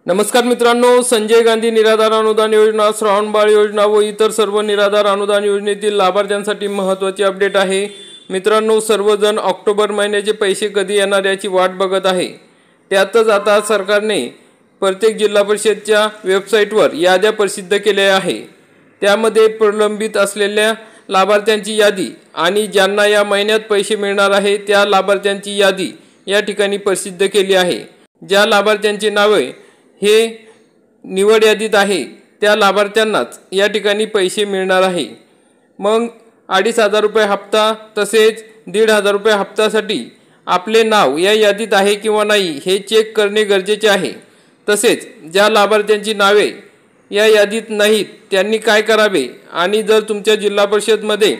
नमस्कार मित्रांनो, संजय गांधी निराधार अनुदान योजना, श्रावणबाळ योजना व इतर सर्व निराधार अनुदान योजनेतील लाभार्थ्यांसाठी महत्त्वाची अपडेट आहे। मित्रांनो, सर्वजण ऑक्टोबर महिन्याचे पैसे कधी येणार याची वाट बघत आहे। त्यातच आता सरकारने प्रत्येक जिल्हा परिषदच्या वेबसाईटवर याद्या प्रसिद्ध केल्या आहे। त्यामध्ये प्रलंबित असलेल्या लाभार्थ्यांची यादी आणि ज्यांना या महिन्यात पैसे मिळणार आहे त्या लाभार्थ्यांची यादी या ठिकाणी प्रसिद्ध केली आहे। ज्या लाभार्थ्यांची नावे हे निवड यादीत आहे त्या लाभार्थ्यांनाच या ठिकाणी पैसे मिळणार आहे। मग 2,500 रुपये हप्ता तसेच 1,500 रुपये हप्त्यासाठी आपले नाव या यादीत आहे किंवा नाही हे चेक करणे गरजेचे आहे। तसेच ज्या लाभार्थ्यांची नावे या यादीत नाहीत त्यांनी काय करावे आणि जर तुमच्या जिल्हा परिषदमध्ये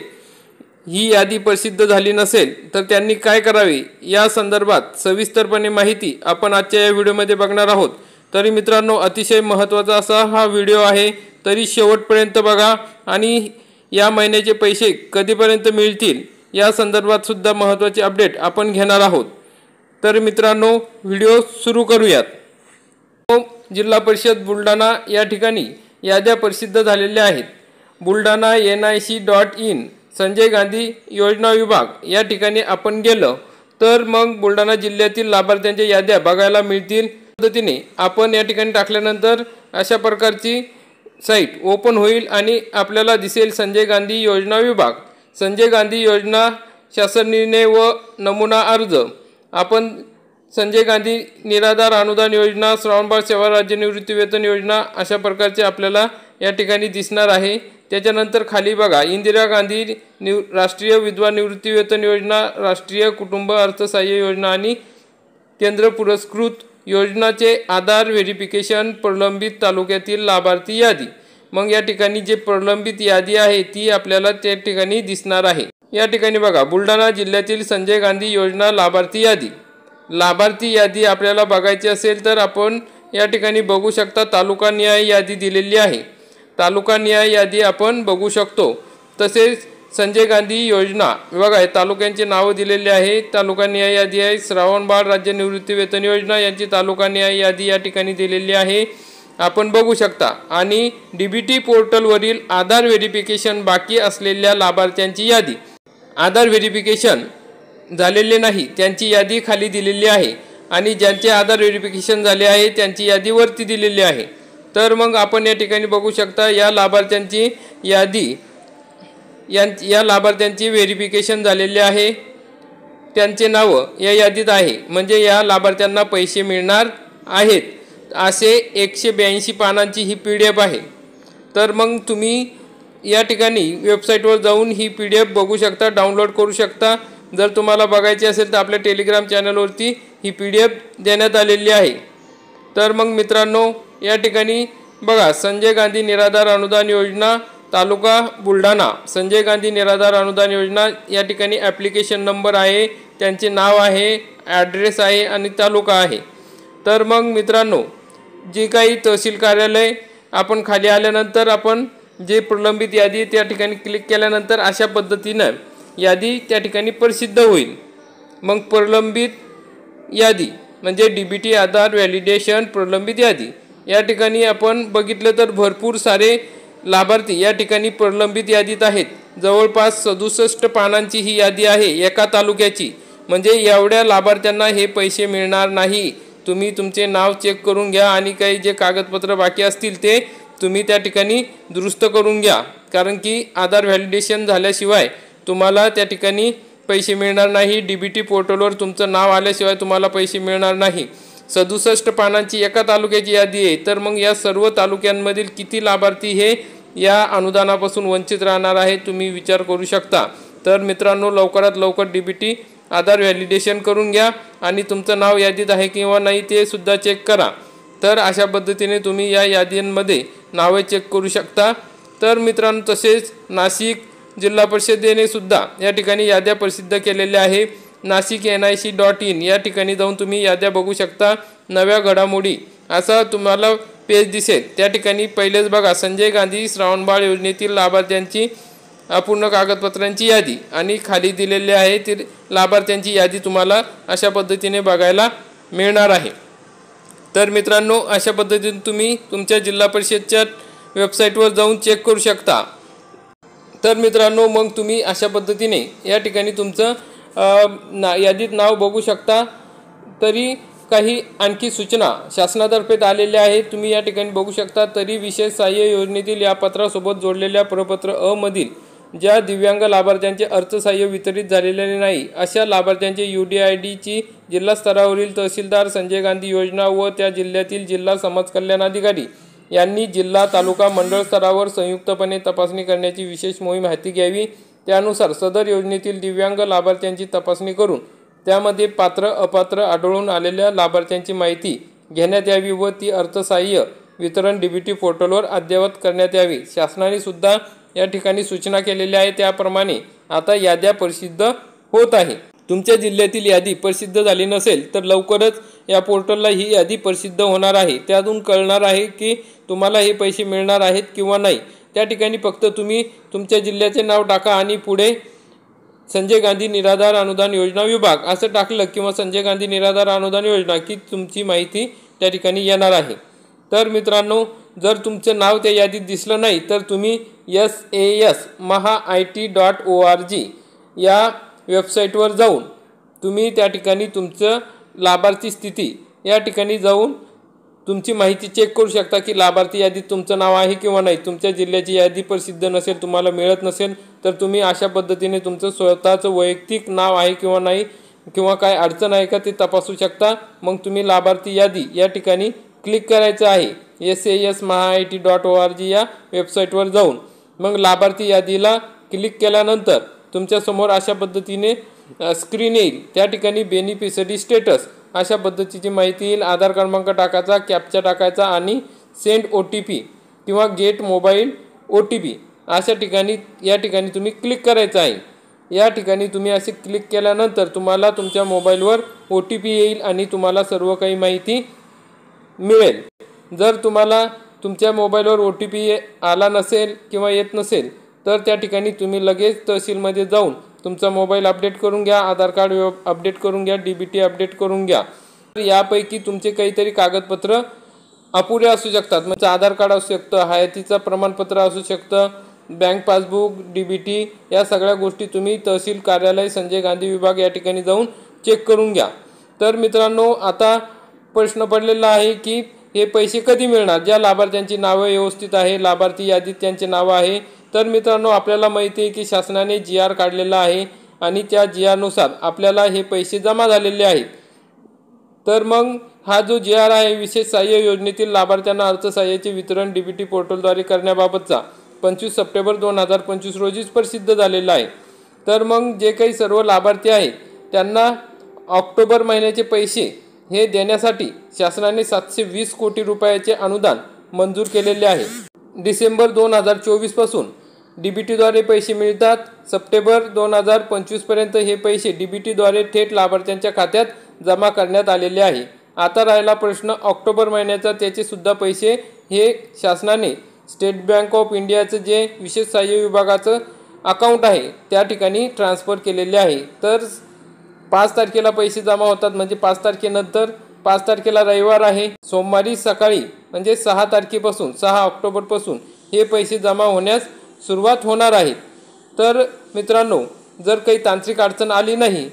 ही यादी प्रसिद्ध झाली नसेल तर त्यांनी काय करावे या संदर्भात सविस्तरपणे माहिती आपण आजच्या या व्हिडिओमध्ये बघणार आहोत। तरी मित्रांनो, अतिशय महत्त्वाचा असा हा व्हिडिओ आहे, तरी शेवटपर्यंत बघा आणि या महिन्याचे पैसे कधीपर्यंत मिळतील या संदर्भात सुद्धा महत्त्वाचे अपडेट आपण घेणार आहोत। तर मित्रांनो, व्हिडिओ सुरू करूयात। जिल्हा परिषद बुलढाणा या ठिकाणी याद्या प्रसिद्ध झालेल्या आहेत। बुलढाणा nic.in संजय गांधी योजना विभाग या ठिकाणी आपण गेलो तर मग बुलढाणा जिल्ह्यातील लाभार्थ्यांच्या याद्या बघायला मिळतील। पद्धतीने आपण या ठिकाणी टाकल्यानंतर अशा प्रकारची साईट ओपन होईल आणि आपल्याला दिसेल संजय गांधी योजना विभाग, संजय गांधी योजना शासन निर्णय व नमुना अर्ज। आपण संजय गांधी निराधार अनुदान योजना, श्रावणबाळ सेवा राज्य निवृत्ती वेतन योजना अशा प्रकारचे आपल्याला या ठिकाणी दिसणार आहे। त्याच्यानंतर खाली बघा इंदिरा गांधी राष्ट्रीय विधवा निवृत्ती वेतन योजना, राष्ट्रीय कुटुंब अर्थसहाय्य योजना आणि केंद्र पुरस्कृत योजनाचे आधार व्हेरिफिकेशन, प्रलंबित तालुक्यातील लाभार्थी यादी। मग या ठिकाणी जे प्रलंबित यादी आहे ती आपल्याला त्या ठिकाणी दिसणार आहे। या ठिकाणी बघा बुलढाणा जिल्ह्यातील संजय गांधी योजना लाभार्थी यादी। लाभार्थी यादी आपल्याला बघायची असेल तर आपण या ठिकाणी बघू शकता तालुका निहाय यादी दिलेली आहे। तालुका निहाय यादी आपण बघू शकतो। तसेच संजय गांधी योजना बघा तालुक्यांचे नाव दिलेले आहे। तालुका निहाय यादी आहे। श्रावणबाळ राज्य निवृत्ती वेतन योजना यांची तालुका निहाय यादी या ठिकाणी दिलेली आहे, आपण बघू शकता। आणि डीबीटी पोर्टलवरील आधार व्हेरिफिकेशन बाकी असलेल्या लाभार्थ्यांची यादी, आधार व्हेरिफिकेशन झालेले नाही त्यांची यादी खाली दिलेली आहे आणि ज्यांचे आधार व्हेरिफिकेशन झाले आहे त्यांची यादी वरती दिलेली आहे। तर मग आपण या ठिकाणी बघू शकता या लाभार्थ्यांची यादी, या लाभार्थ्यांची व्हेरिफिकेशन झालेले आहे, त्यांचे नाव या यादीत आहे, म्हणजे या लाभार्थ्यांना पैसे मिळणार आहेत। असे 182 पानांची ही PDF आहे। तर मग तुम्ही या ठिकाणी वेबसाईटवर जाऊन ही PDF बघू शकता, डाउनलोड करू शकता। जर तुम्हाला बघायची असेल तर आपल्या टेलिग्राम चॅनलवरती ही PDF देण्यात आलेली आहे। तर मग मित्रांनो, या ठिकाणी बघा संजय गांधी निराधार अनुदान योजना तालुका बुलढाणा, संजय गांधी निराधार अनुदान योजना या ठिकाणी ॲप्लिकेशन नंबर आहे, त्यांचे नाव आहे, ॲड्रेस आहे आणि तालुका आहे। तर मग मित्रांनो, जे काही तहसील कार्यालय आपण खाली आल्यानंतर आपण जे प्रलंबित यादी त्या ठिकाणी क्लिक केल्यानंतर अशा पद्धतीनं यादी त्या ठिकाणी प्रसिद्ध होईल। मग प्रलंबित यादी म्हणजे डीबीटी आधार व्हॅलिडेशन प्रलंबित यादी या ठिकाणी आपण बघितलं तर भरपूर सारे लाभार्थी या ठिकाणी प्रलंबित यादीत आहेत। जवळपास 67 पानांची ही यादी आहे एका तालुक्याची, म्हणजे एवढ्या लाभार्थ्यांना हे पैसे मिळणार नाही। तुम्ही तुमचे नाव चेक करून घ्या आणि काही जे कागदपत्र बाकी असतील ते तुम्ही त्या ठिकाणी दुरुस्त करून घ्या, कारण की आधार व्हॅलिडेशन झाल्याशिवाय तुम्हाला त्या ठिकाणी पैसे मिळणार नाही। डीबीटी पोर्टलवर तुमचं नाव आल्याशिवाय तुम्हाला पैसे मिळणार नाही। 67 पानांची एका तालुक्याची यादी आहे। तर मग या सर्व तालुक्यांमधील किती लाभार्थी हे या अनुदानापासून वंचित राहणार आहे तुम्ही विचार करू शकता। तर मित्रांनो, लवकरात लवकर डीबीटी आधार व्हॅलिडेशन करून घ्या आणि तुमचं नाव यादीत आहे किंवा नाही ते सुद्धा चेक करा। तर अशा पद्धतीने तुम्ही या यादींमध्ये नावे चेक करू शकता। तर मित्रांनो, तसेच नाशिक जिल्हा परिषदेने सुद्धा या ठिकाणी याद्या प्रसिद्ध केलेल्या आहे। नाशिक nic.in या ठिकाणी जाऊन तुम्ही याद्या बघू शकता। नव्या घडामोडी असा तुम्हाला पेज दिसेल, त्या ठिकाणी पहिलेच बघा संजय गांधी श्रावणबाळ योजनेतील लाभार्थ्यांची अपूर्ण कागदपत्रांची यादी आणि खाली दिलेली आहे ती लाभार्थ्यांची यादी तुम्हाला अशा पद्धतीने बघायला मिळणार आहे। तर मित्रांनो, अशा पद्धतीने तुम्ही तुमच्या जिल्हा परिषदच्या वेबसाईटवर जाऊन चेक करू शकता। तर मित्रांनो, मग तुम्ही अशा पद्धतीने या ठिकाणी तुमचं यादीत नाव बघू शकता। तरी काही आणखी सूचना शासनातर्फे आलेल्या आहेत, तुम्ही या ठिकाणी बघू शकता। तरी विशेष सहाय्य योजनेतील या पत्रासोबत जोडलेल्या प्रपत्र अ मधील ज्या दिव्यांग लाभार्थ्यांचे अर्थसहाय्य वितरित झालेले नाही अशा लाभार्थ्यांचे UDIDची जिल्हा स्तरावरील तहसीलदार, संजय गांधी योजना व त्या जिल्ह्यातील जिल्हा समाज कल्याण अधिकारी यांनी जिल्हा, तालुका, मंडळ स्तरावर संयुक्तपणे तपासणी करण्याची विशेष मोहीम हाती घ्यावी। त्यानुसार सदर योजनेतील दिव्यांग लाभार्थ्यांची तपासणी करून त्यामध्ये पात्र अपात्र आढळून आलेल्या लाभार्थ्यांची माहिती घेण्यात यावी व ती अर्थसहाय्य वितरण DBT पोर्टलवर अद्ययावत करण्यात यावी। शासनाने सुद्धा या ठिकाणी सूचना केलेल्या आहे, त्याप्रमाणे आता याद्या प्रसिद्ध होत आहे। तुमच्या जिल्ह्यातील यादी प्रसिद्ध झाली नसेल तर लवकरच या पोर्टलला ही यादी प्रसिद्ध होणार आहे। त्यातून कळणार आहे की तुम्हाला हे पैसे मिळणार आहेत किंवा नाही। त्या ठिकाणी फक्त तुम्ही तुमच्या जिल्ह्याचे नाव टाका आणि पुढे संजय गांधी निराधार अनुदान योजना विभाग असं टाकलं किंवा संजय गांधी निराधार अनुदान योजना की तुमची माहिती त्या ठिकाणी येणार आहे। तर मित्रांनो, जर तुमचं नाव त्या यादीत दिसलं नाही तर तुम्ही sasmahaIT.org या वेबसाईटवर जाऊन तुम्ही त्या ठिकाणी तुमचं लाभार्थी स्थिती या ठिकाणी जाऊन तुमची माहिती चेक करू शकता की लाभार्थी यादीत तुमचं नाव आहे किंवा नाही। तुमच्या जिल्ह्याची यादी प्रसिद्ध नसेल, तुम्हाला मिळत नसेल तर तुम्ही अशा पद्धतीने तुमचं स्वतःचं वैयक्तिक नाव आहे किंवा नाही किंवा काय अडचण आहे का ते तपासू शकता। मग तुम्ही लाभार्थी यादी या ठिकाणी क्लिक करायचं आहे sasmahaIT.org या वेबसाईटवर जाऊन। मग लाभार्थी यादीला क्लिक केल्यानंतर तुमच्यासमोर अशा पद्धतीने स्क्रीन येईल। त्या ठिकाणी बेनिफिशरी स्टेटस अशा पद्धतीची माहिती येईल। आधार क्रमांक टाकायचा, कॅप्चा टाकायचा आणि सेंड OTP किंवा गेट मोबाईल OTP अशा ठिकाणी या ठिकाणी तुम्ही क्लिक करायचं आहे। या ठिकाणी तुम्ही असे क्लिक केल्यानंतर तुम्हाला तुमच्या मोबाईलवर OTP येईल आणि तुम्हाला सर्व काही माहिती मिळेल। जर तुम्हाला तुमच्या मोबाईलवर OTP आला नसेल किंवा येत नसेल तर त्या ठिकाणी तुम्ही लगेच तहसीलमध्ये जाऊन तुमचा मोबाईल अपडेट करून घ्या, आधार कार्ड अपडेट करून घ्या, DBT अपडेट करून घ्या। यापैकी तुमचे काहीतरी कागदपत्र अपुरे असू शकतात, म्हणजे आधार कार्ड असू शकतं, हयातीचं प्रमाणपत्र असू शकतं, बँक पासबुक, DBT या सगळ्या गोष्टी तुम्ही तहसील कार्यालय संजय गांधी विभाग या ठिकाणी जाऊन चेक करून घ्या। तर मित्रांनो, आता प्रश्न पडलेला आहे की हे पैसे कधी मिळणार, ज्या लाभार्थ्यांची नावे व्यवस्थित आहे, लाभार्थी यादीत त्यांचे नाव आहे। तर मित्रांनो, आपल्याला माहिती आहे की शासनाने GR काढलेला आहे आणि त्या GR नुसार आपल्याला हे पैसे जमा झालेले आहेत। तर मग हा जो GR आहे विशेष सहाय्य योजनेतील लाभार्थ्यांना अर्थसहाय्याचे वितरण DBT पोर्टलद्वारे करण्याबाबतचा 25 सप्टेंबर 2025 रोजीच प्रसिद्ध झालेला आहे। तर मग जे काही सर्व लाभार्थी आहेत त्यांना ऑक्टोबर महिन्याचे पैसे हे देण्यासाठी शासनाने 720 कोटी रुपयाचे अनुदान मंजूर केलेले आहे। डिसेंबर 2024 पासून DBTद्वारे पैसे मिळतात। सप्टेंबर 2025 पर्यंत हे पैसे DBTद्वारे थेट लाभार्थ्यांच्या खात्यात जमा करण्यात आलेले आहे। आता राहिला प्रश्न ऑक्टोबर महिन्याचा, त्याचे सुद्धा पैसे हे शासनाने स्टेट बँक ऑफ इंडियाचं जे विशेष सहाय्य विभागाचं अकाउंट आहे त्या ठिकाणी ट्रान्सफर केलेले आहे। तर 5 तारखेला पैसे जमा होतात, म्हणजे 5 तारखेनंतर 5 तारखेला रविवार आहे, सोमवारी सकाळी म्हणजे 6 तारखेपासून 6 ऑक्टोबरपासून हे पैसे जमा होण्यास सुरुवात होणार आहे। तर मित्रांनो, जर काही तांत्रिक अडचण आली नाही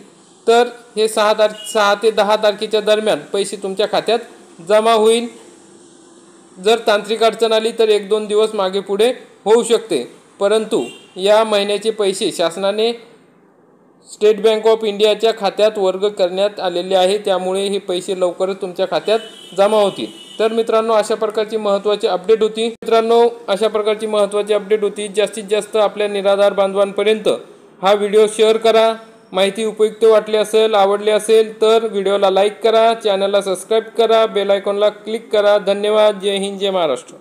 तर हे 6 ते 10 तारखेच्या दरम्यान पैसे तुमच्या खात्यात जमा होईल। जर तांत्रिक अडचण आली तर 1-2 दिवस मागे पुढे होऊ शकते, परंतु या महिन्याचे पैसे शासनाने स्टेट बँक ऑफ इंडियाच्या खात्यात वर्ग करण्यात आलेले आहे, त्यामुळे हे पैसे लवकरच तुमच्या खात्यात जमा होतील। तर मित्रांनो, अशा प्रकारची महत्त्वाची अपडेट होती। जास्तीत जास्त आपल्या निराधार बांधवांपर्यंत हा व्हिडिओ शेअर करा। माहिती उपयुक्त वाटली असेल, आवडली असेल तर व्हिडिओला लाईक करा, चॅनलला सबस्क्राईब करा, बेल आयकॉनला क्लिक करा। धन्यवाद। जय हिंद, जय महाराष्ट्र।